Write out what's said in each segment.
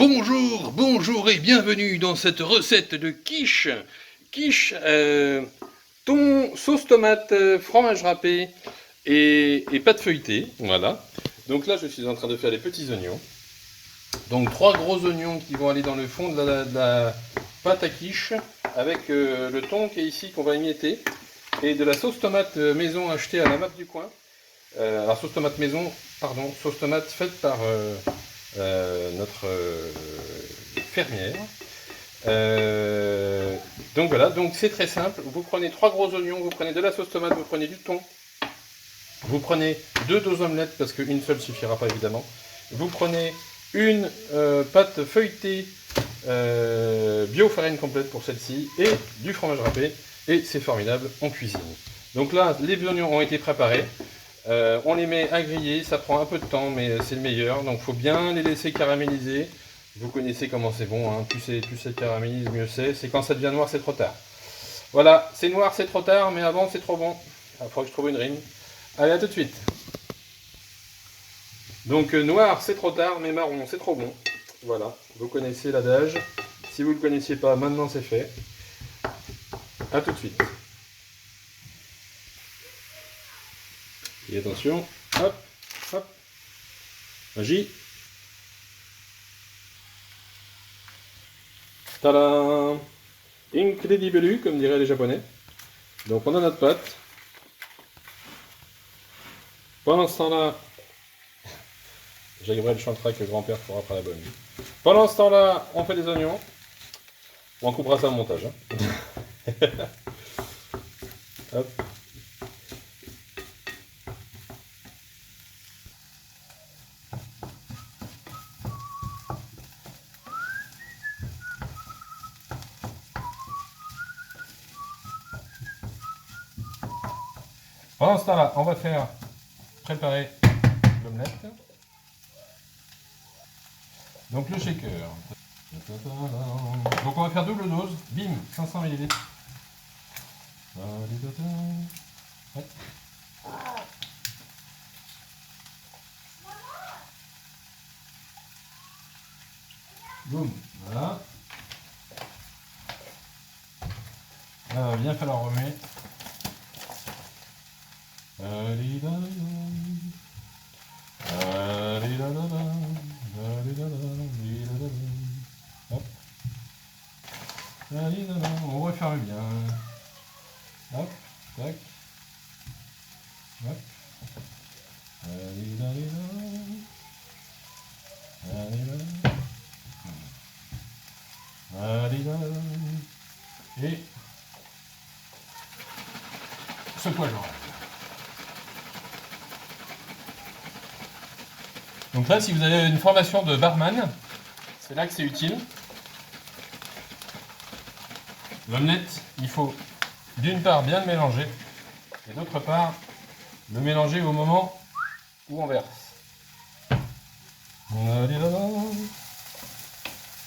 Bonjour, bonjour et bienvenue dans cette recette de quiche. Quiche, thon, sauce tomate, fromage râpé et pâte feuilletée. Voilà. Donc là, je suis en train de faire les petits oignons. Donc 3 gros oignons qui vont aller dans le fond de la pâte à quiche avec le thon qui est ici qu'on va émietter et de la sauce tomate maison achetée à la map du coin. Alors sauce tomate maison, pardon, sauce tomate faite par notre fermière. Donc voilà, donc c'est très simple. Vous prenez 3 gros oignons, vous prenez de la sauce tomate, vous prenez du thon, vous prenez 2 doses omelettes parce qu'une seule suffira pas évidemment. Vous prenez une pâte feuilletée bio farine complète pour celle-ci et du fromage râpé et c'est formidable, on cuisine. Donc là, les oignons ont été préparés. On les met à griller, ça prend un peu de temps mais c'est le meilleur, donc il faut bien les laisser caraméliser. Vous connaissez comment c'est bon, hein. Plus ça caramélise, mieux c'est. C'est quand ça devient noir, c'est trop tard. Voilà, c'est noir, c'est trop tard, mais avant c'est trop bon. Il faudra que je trouve une rime. Allez, à tout de suite. Donc noir, c'est trop tard, mais marron, c'est trop bon. Voilà, vous connaissez l'adage. Si vous ne le connaissiez pas, maintenant c'est fait. À tout de suite. Et attention, hop, hop, magie. Tadam! Incredibile, comme diraient les Japonais. Donc on a notre pâte. Pendant ce temps-là, Jacques Brel chantera que grand-père fera après la bonne nuit. Pendant ce temps-là, on fait des oignons. On coupera ça au montage. Hein. Hop. Pendant ce temps-là, on va faire préparer l'omelette. Donc le shaker. Donc on va faire double dose. Bim, 500 ml. Hop. Boum, voilà. Là, il va bien falloir remuer. Hop. On referme bien. Hop, tac. Hop. Et secouage. Donc là, si vous avez une formation de barman, c'est là que c'est utile. L'omelette, il faut d'une part bien le mélanger, et d'autre part, le mélanger au moment où on verse.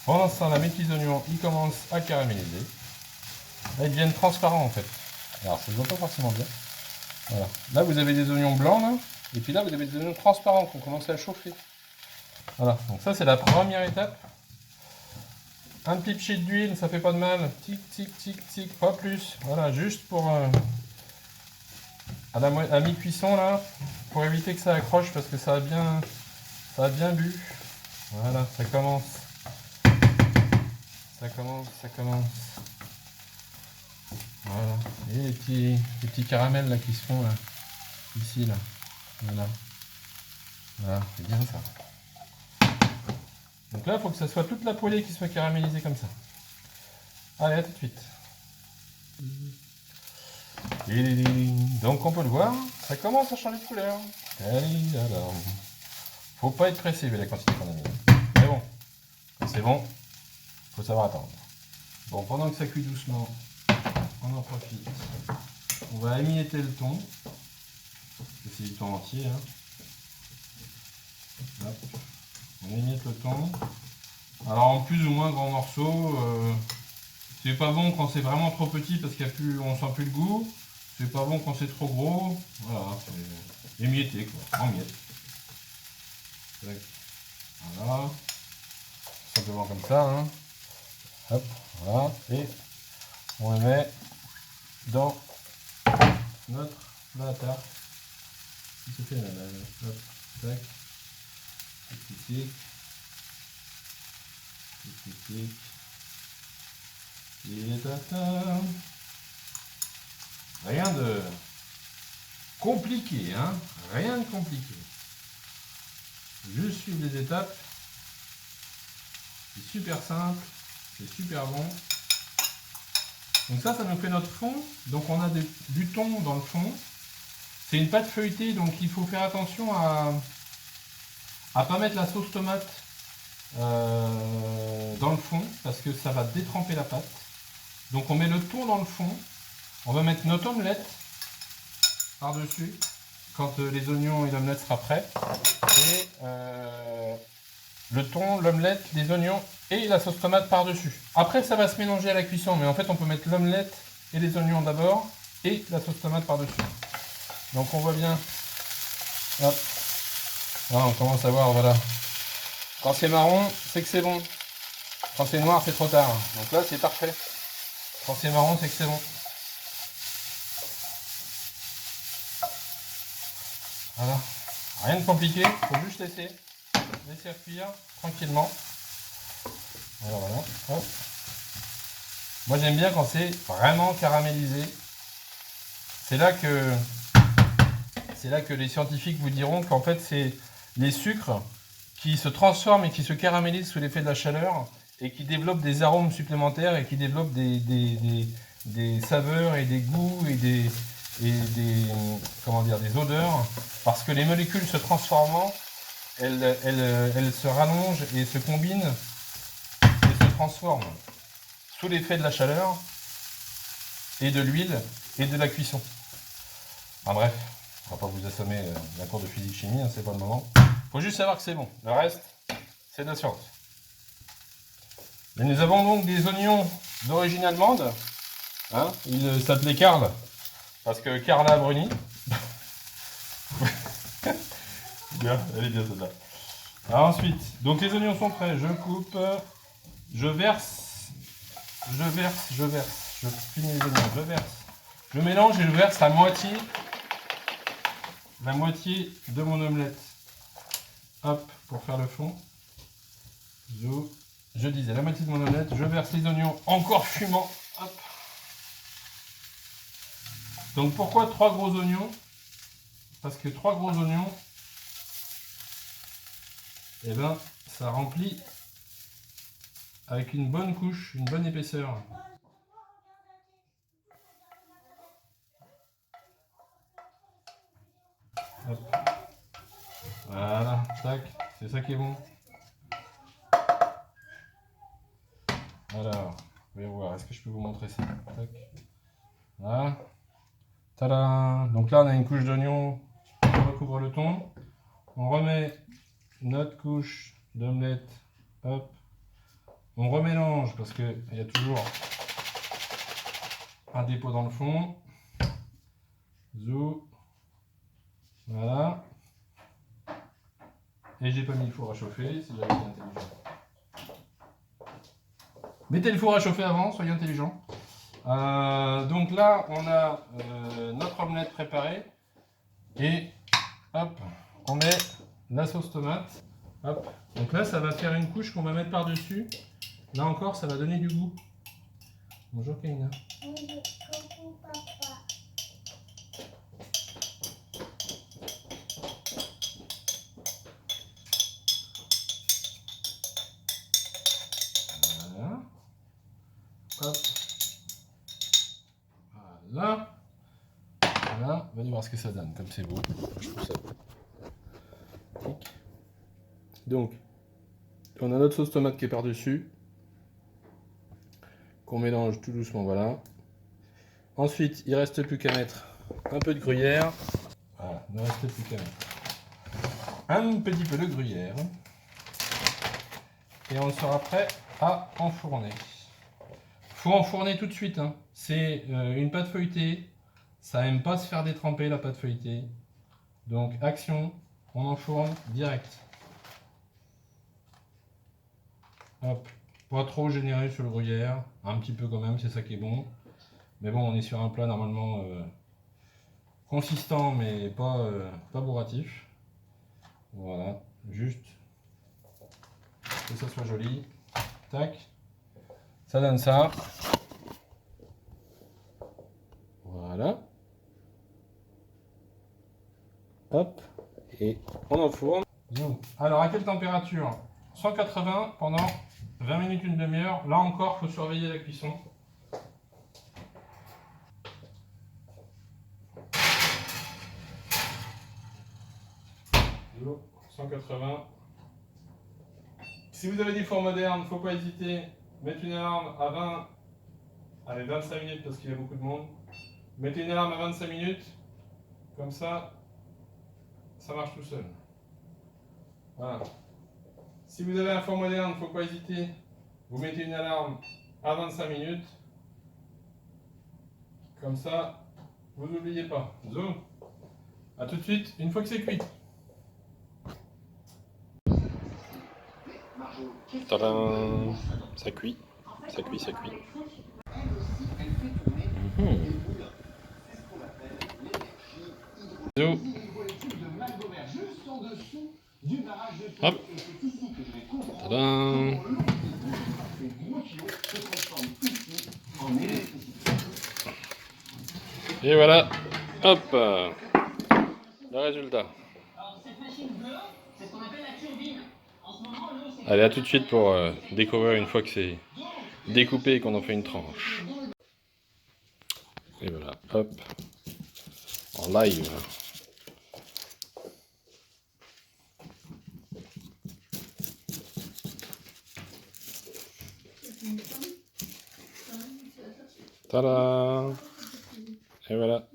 Pendant ce temps, mes petits oignons, ils commencent à caraméliser. Là, ils deviennent transparents en fait. Alors, ça se voit pas forcément bien. Voilà. Là, vous avez des oignons blancs, là, et puis là, vous avez des oignons transparents qui ont commencé à chauffer. Voilà, donc ça, c'est la première étape. Un petit pchit d'huile, ça fait pas de mal. Tic, tic, tic, tic, pas plus. Voilà, juste pour à mi-cuisson là, pour éviter que ça accroche parce que ça a bien bu. Voilà, ça commence. Ça commence. Voilà. Et les petits caramels là qui se font là, ici là. Voilà. Voilà, c'est bien ça. Donc là, il faut que ça soit toute la poêlée qui soit caramélisée comme ça. Allez, à tout de suite. Donc on peut le voir, ça commence à changer de couleur. Faut pas être pressé vu la quantité qu'on a mis. Mais bon, quand c'est bon, faut savoir attendre. Bon, pendant que ça cuit doucement, on en profite. On va émietter le thon. C'est du thon entier. Hein. Hop. On émiette le thon. Alors en plus ou moins grands morceaux. C'est pas bon quand c'est vraiment trop petit parce qu'on sent plus le goût. C'est pas bon quand c'est trop gros. Voilà, c'est émietté quoi, en miettes. Voilà. simplement comme ça. Hein. Hop, voilà. Et on le met dans notre bâtard. Il se fait la lave. Hop, tac. Tic, tic, tic. Il est atteint. Rien de compliqué, hein. Rien de compliqué. Juste suivre les étapes. C'est super simple. C'est super bon. Donc ça nous fait notre fond. Donc on a du thon dans le fond. C'est une pâte feuilletée, donc il faut faire attention à pas mettre la sauce tomate dans le fond, parce que ça va détremper la pâte. Donc on met le thon dans le fond. On va mettre notre omelette par-dessus, quand les oignons et l'omelette sera prêt. Et le thon, l'omelette, les oignons et la sauce tomate par-dessus. Après, ça va se mélanger à la cuisson, mais en fait, on peut mettre l'omelette et les oignons d'abord et la sauce tomate par-dessus. Donc, on voit bien. Hop. Là, on commence à voir, voilà. Quand c'est marron, c'est que c'est bon. Quand c'est noir, c'est trop tard. Donc là, c'est parfait. Quand c'est marron, c'est que c'est bon. Voilà. Rien de compliqué, il faut juste laisser cuire tranquillement. Alors voilà. Hop. Moi j'aime bien quand c'est vraiment caramélisé. C'est là que les scientifiques vous diront qu'en fait c'est les sucres qui se transforment et qui se caramélisent sous l'effet de la chaleur et qui développent des arômes supplémentaires et qui développent des saveurs et des goûts et des odeurs, parce que les molécules se transformant, elles se rallongent et se combinent et se transforment sous l'effet de la chaleur et de l'huile et de la cuisson. Enfin bref, on va pas vous assommer d'un cours de physique-chimie, hein, c'est pas le moment. Faut juste savoir que c'est bon, le reste, c'est de la science. Et nous avons donc des oignons d'origine allemande, hein, ils s'appelaient Karl. Parce que Carla Bruni. Bien, elle est bien celle-là. Alors ensuite, donc les oignons sont prêts, je coupe, je verse, je finis les oignons, je verse, je mélange et je verse la moitié de mon omelette. Hop, pour faire le fond. Je disais la moitié de mon omelette, je verse les oignons encore fumants. Hop. Donc pourquoi 3 gros oignons? Parce que 3 gros oignons, et ben ça remplit avec une bonne couche, une bonne épaisseur. Hop. Voilà, tac, c'est ça qui est bon. Alors, voyons voir, est-ce que je peux vous montrer ça? Tac. Voilà. Tada! Donc là, on a une couche d'oignon qui recouvre le thon. On remet notre couche d'omelette. Hop. On remélange parce qu'il y a toujours un dépôt dans le fond. Zou. Voilà. Et j'ai pas mis le four à chauffer, si j'avais été intelligent. Mettez le four à chauffer avant, soyez intelligent. Donc là, on a notre omelette préparée. Et hop, on met la sauce tomate. Hop. Donc là, ça va faire une couche qu'on va mettre par-dessus. Là encore, ça va donner du goût. Bonjour Kaina. Coucou papa. Voilà. Hop. Voilà. Voilà. Venez voir ce que ça donne, comme c'est beau. Je trouve ça. Donc, on a notre sauce tomate qui est par-dessus. Qu'on mélange tout doucement, voilà. Ensuite, il ne reste plus qu'à mettre un peu de gruyère. Voilà, il ne reste plus qu'à mettre un petit peu de gruyère. Et on sera prêt à enfourner. Il faut enfourner tout de suite, hein. C'est une pâte feuilletée. Ça n'aime pas se faire détremper, la pâte feuilletée. Donc, action, on enfourne direct. Hop. Pas trop généré sur le gruyère, un petit peu quand même, c'est ça qui est bon. Mais bon, on est sur un plat normalement consistant, mais pas bourratif. Voilà, juste que ça soit joli. Tac. Ça donne ça. Voilà. Hop. Et on enfourne. Alors, à quelle température? 180 pendant 20 minutes, une demi-heure. Là encore, il faut surveiller la cuisson. 180. Si vous avez des fours modernes, il ne faut pas hésiter. Mettez une alarme à 20, allez 25 minutes parce qu'il y a beaucoup de monde. Mettez une alarme à 25 minutes. Comme ça marche tout seul. Voilà. Si vous avez un four moderne, il ne faut pas hésiter. Vous mettez une alarme à 25 minutes. Comme ça, vous n'oubliez pas. Zoom. A tout de suite, une fois que c'est cuit. Tadam. Ça cuit, ça cuit, ça cuit. Zoom. Hop. Tadam. Et voilà. Hop. Le résultat. Allez, à tout de suite pour découvrir une fois que c'est découpé et qu'on en fait une tranche. Et voilà, hop, en live. Tada! Et voilà.